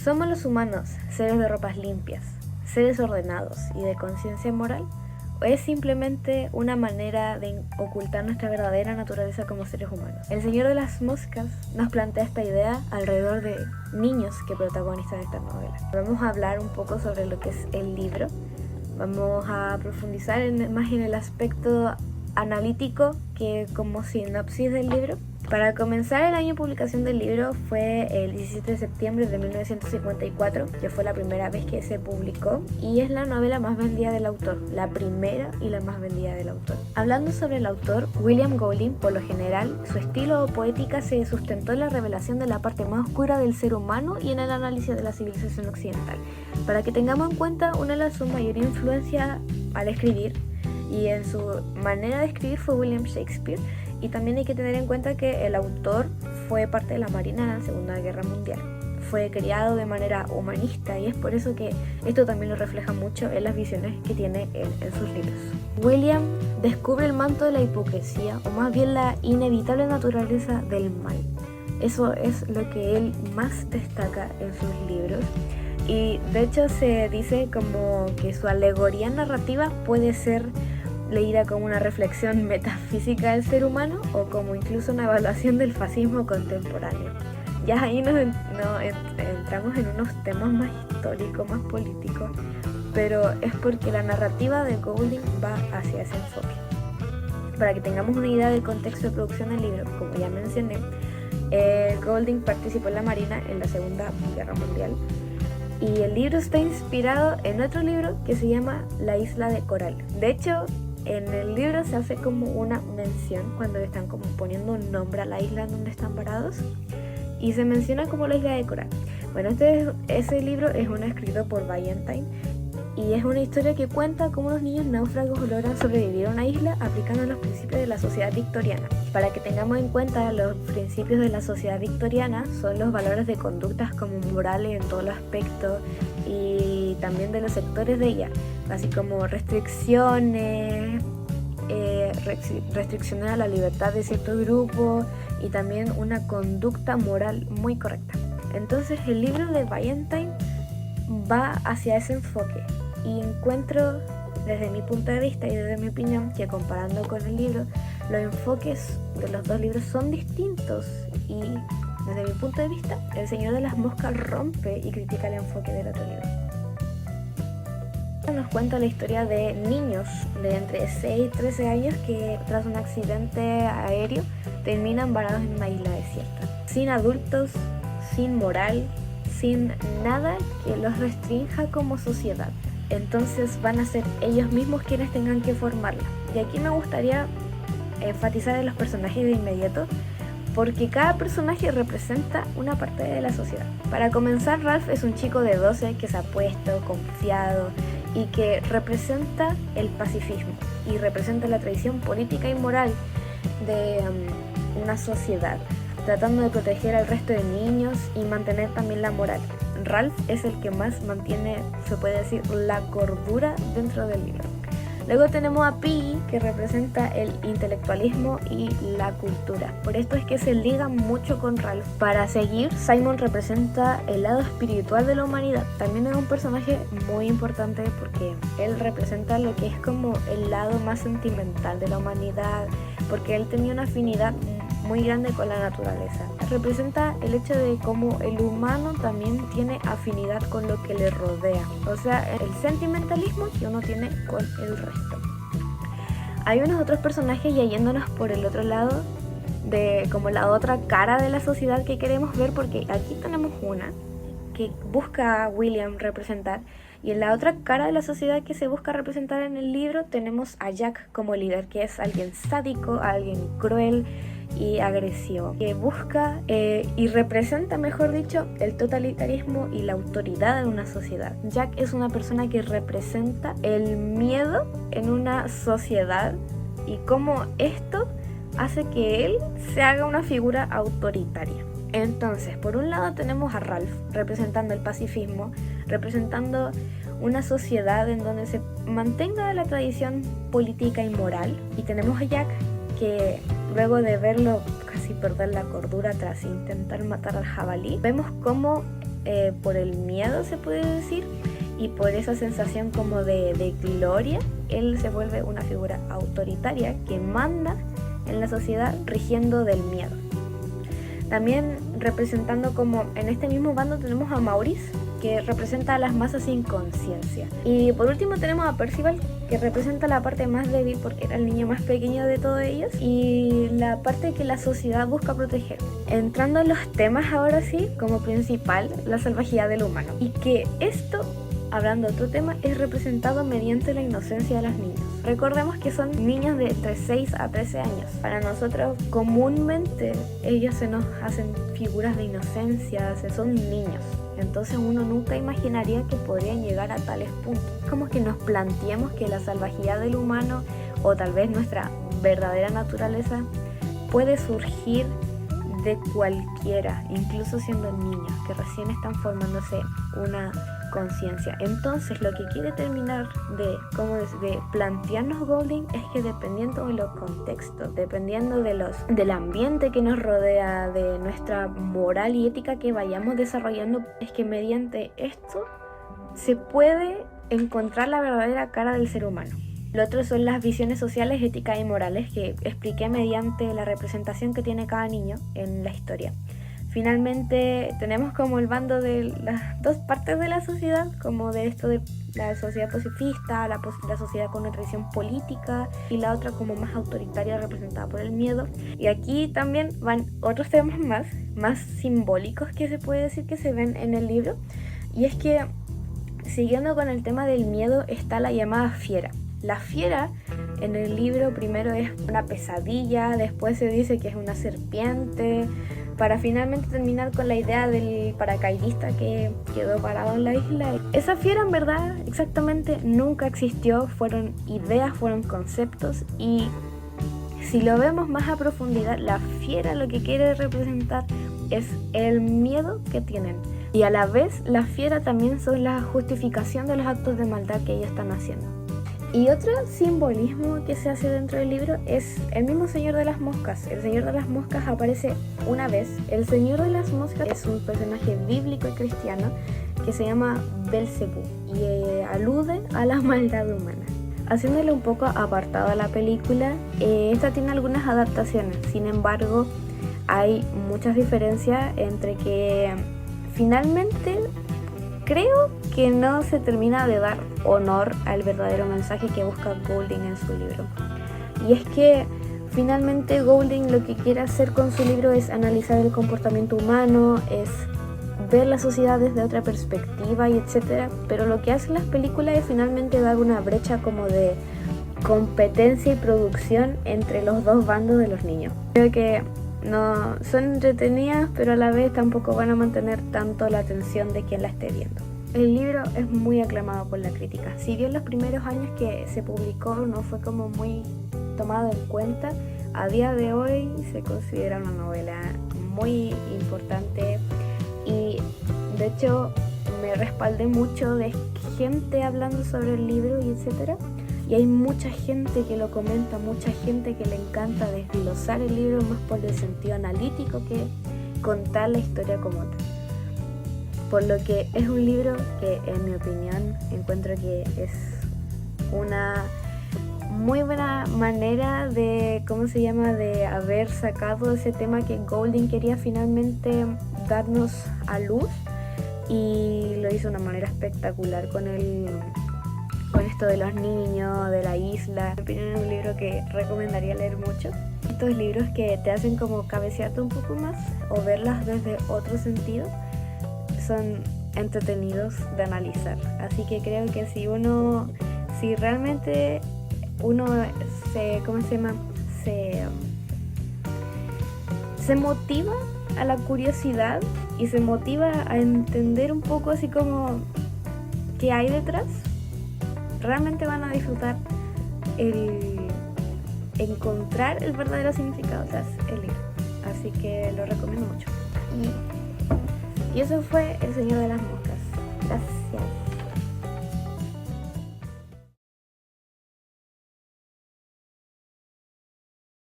¿Somos los humanos seres de ropas limpias, seres ordenados y de conciencia moral? ¿O es simplemente una manera de ocultar nuestra verdadera naturaleza como seres humanos? El Señor de las Moscas nos plantea esta idea alrededor de niños que protagonizan esta novela. Vamos a hablar un poco sobre lo que es el libro. Vamos a profundizar más en el aspecto analítico que como sinopsis del libro. Para comenzar, el año de publicación del libro fue el 17 de septiembre de 1954, que fue la primera vez que se publicó, y es la novela más vendida del autor, la primera y la más vendida del autor. Hablando sobre el autor, William Golding, por lo general, su estilo o poética se sustentó en la revelación de la parte más oscura del ser humano y en el análisis de la civilización occidental. Para que tengamos en cuenta, una de sus mayores influencias al escribir y en su manera de escribir fue William Shakespeare. Y también hay que tener en cuenta que el autor fue parte de la Marina en la Segunda Guerra Mundial. Fue criado de manera humanista y es por eso que esto también lo refleja mucho en las visiones que tiene él en sus libros. William descubre el manto de la hipocresía, o más bien la inevitable naturaleza del mal. Eso es lo que él más destaca en sus libros. Y de hecho se dice como que su alegoría narrativa puede ser leída como una reflexión metafísica del ser humano o como incluso una evaluación del fascismo contemporáneo. Ya ahí entramos en unos temas más históricos, más políticos, pero es porque la narrativa de Golding va hacia ese enfoque. Para que tengamos una idea del contexto de producción del libro, como ya mencioné, Golding participó en la Marina en la Segunda Guerra Mundial y el libro está inspirado en otro libro que se llama La Isla de Coral. De hecho, en el libro se hace como una mención cuando le están como poniendo un nombre a la isla en donde están parados y se menciona como la Isla de Coral. Bueno, ese libro es uno escrito por Valentine y es una historia que cuenta cómo los niños náufragos logran sobrevivir a una isla aplicando los principios de la sociedad victoriana. Para que tengamos en cuenta, los principios de la sociedad victoriana son los valores de conductas como morales en todos los aspectos y también de los sectores de ella, así como restricciones a la libertad de ciertos grupos y también una conducta moral muy correcta. Entonces el libro de Valentine va hacia ese enfoque y encuentro desde mi punto de vista y desde mi opinión que comparando con el libro, los enfoques de los dos libros son distintos y desde mi punto de vista, El Señor de las Moscas rompe y critica el enfoque del otro libro. Nos cuenta la historia de niños de entre 6 y 13 años que tras un accidente aéreo terminan varados en una isla desierta, sin adultos, sin moral, sin nada que los restrinja como sociedad. Entonces van a ser ellos mismos quienes tengan que formarla. Y aquí me gustaría enfatizar en los personajes de inmediato, porque cada personaje representa una parte de la sociedad. Para comenzar, Ralph es un chico de 12 que se ha puesto, confiado y que representa el pacifismo y representa la tradición política y moral de una sociedad, tratando de proteger al resto de niños y mantener también la moral. Ralph es el que más mantiene, se puede decir, la cordura dentro del libro. Luego tenemos a Piggy, que representa el intelectualismo y la cultura. Por esto es que se liga mucho con Ralph. Para seguir, Simon representa el lado espiritual de la humanidad. También es un personaje muy importante porque él representa lo que es como el lado más sentimental de la humanidad, porque él tenía una afinidad muy grande con la naturaleza. Representa el hecho de cómo el humano también tiene afinidad con lo que le rodea, o sea, el sentimentalismo que uno tiene con el resto. Hay unos otros personajes ya yéndonos por el otro lado, de como la otra cara de la sociedad que queremos ver, porque aquí tenemos una que busca a William representar y en la otra cara de la sociedad que se busca representar en el libro tenemos a Jack como líder, que es alguien sádico, alguien cruel y agresivo, que busca y representa, mejor dicho, el totalitarismo y la autoridad de una sociedad. Jack es una persona que representa el miedo en una sociedad y cómo esto hace que él se haga una figura autoritaria. Entonces, por un lado tenemos a Ralph representando el pacifismo, representando una sociedad en donde se mantenga la tradición política y moral, y tenemos a Jack que luego de verlo casi perder la cordura tras intentar matar al jabalí, vemos cómo por el miedo, se puede decir, y por esa sensación como de gloria, él se vuelve una figura autoritaria que manda en la sociedad rigiendo del miedo. También representando, como en este mismo bando tenemos a Maurice, que representa a las masas sin conciencia. Y por último tenemos a Percival, que representa la parte más débil porque era el niño más pequeño de todos ellos y la parte que la sociedad busca proteger. Entrando en los temas ahora sí, como principal, la salvajidad del humano. Y que esto, hablando de otro tema, es representado mediante la inocencia de los niños. Recordemos que son niños de entre 6 a 13 años. Para nosotros comúnmente ellos se nos hacen figuras de inocencia, son niños. Entonces uno nunca imaginaría que podrían llegar a tales puntos. Como que nos planteemos que la salvajidad del humano, o tal vez nuestra verdadera naturaleza, puede surgir de cualquiera, incluso siendo niños que recién están formándose una conciencia. Entonces lo que quiere terminar de plantearnos Golding es que dependiendo de los contextos, dependiendo del ambiente que nos rodea, de nuestra moral y ética que vayamos desarrollando, es que mediante esto se puede encontrar la verdadera cara del ser humano. Lo otro son las visiones sociales, éticas y morales que expliqué mediante la representación que tiene cada niño en la historia. Finalmente tenemos como el bando de las dos partes de la sociedad, como de esto de la sociedad pacifista, la sociedad con una tradición política, y la otra como más autoritaria, representada por el miedo. Y aquí también van otros temas más simbólicos que se puede decir que se ven en el libro, y es que siguiendo con el tema del miedo está la llamada fiera. La fiera en el libro primero es una pesadilla, después se dice que es una serpiente, para finalmente terminar con la idea del paracaidista que quedó parado en la isla. Esa fiera en verdad exactamente nunca existió, fueron ideas, fueron conceptos, y si lo vemos más a profundidad, la fiera lo que quiere representar es el miedo que tienen. Y a la vez la fiera también son la justificación de los actos de maldad que ellos están haciendo. Y otro simbolismo que se hace dentro del libro es el mismo Señor de las Moscas. El Señor de las Moscas aparece una vez. El Señor de las Moscas es un personaje bíblico y cristiano que se llama Belcebú y alude a la maldad humana. Haciéndole un poco apartado a la película, esta tiene algunas adaptaciones. Sin embargo, hay muchas diferencias entre que finalmente creo que no se termina de dar honor al verdadero mensaje que busca Golding en su libro. Y es que finalmente Golding lo que quiere hacer con su libro es analizar el comportamiento humano, es ver la sociedad desde otra perspectiva y etcétera. Pero lo que hacen las películas es finalmente dar una brecha como de competencia y producción entre los dos bandos de los niños. Creo que no son entretenidas, pero a la vez tampoco van a mantener tanto la atención de quien la esté viendo. El libro es muy aclamado por la crítica. Si bien los primeros años que se publicó no fue como muy tomado en cuenta, a día de hoy se considera una novela muy importante y de hecho me respaldé mucho de gente hablando sobre el libro y etcétera. Y hay mucha gente que lo comenta, mucha gente que le encanta desglosar el libro más por el sentido analítico que contar la historia como tal. Por lo que es un libro que, en mi opinión, encuentro que es una muy buena manera de, de haber sacado ese tema que Golding quería finalmente darnos a luz, y lo hizo de una manera espectacular con esto de los niños, de la isla. En mi opinión es un libro que recomendaría leer mucho. Estos libros que te hacen como cabecearte un poco más o verlas desde otro sentido son entretenidos de analizar. Así que creo que si realmente uno se motiva a la curiosidad y se motiva a entender un poco así como qué hay detrás, realmente van a disfrutar el encontrar el verdadero significado tras el libro. Así que lo recomiendo mucho. Y eso fue El Señor de las Moscas. Gracias.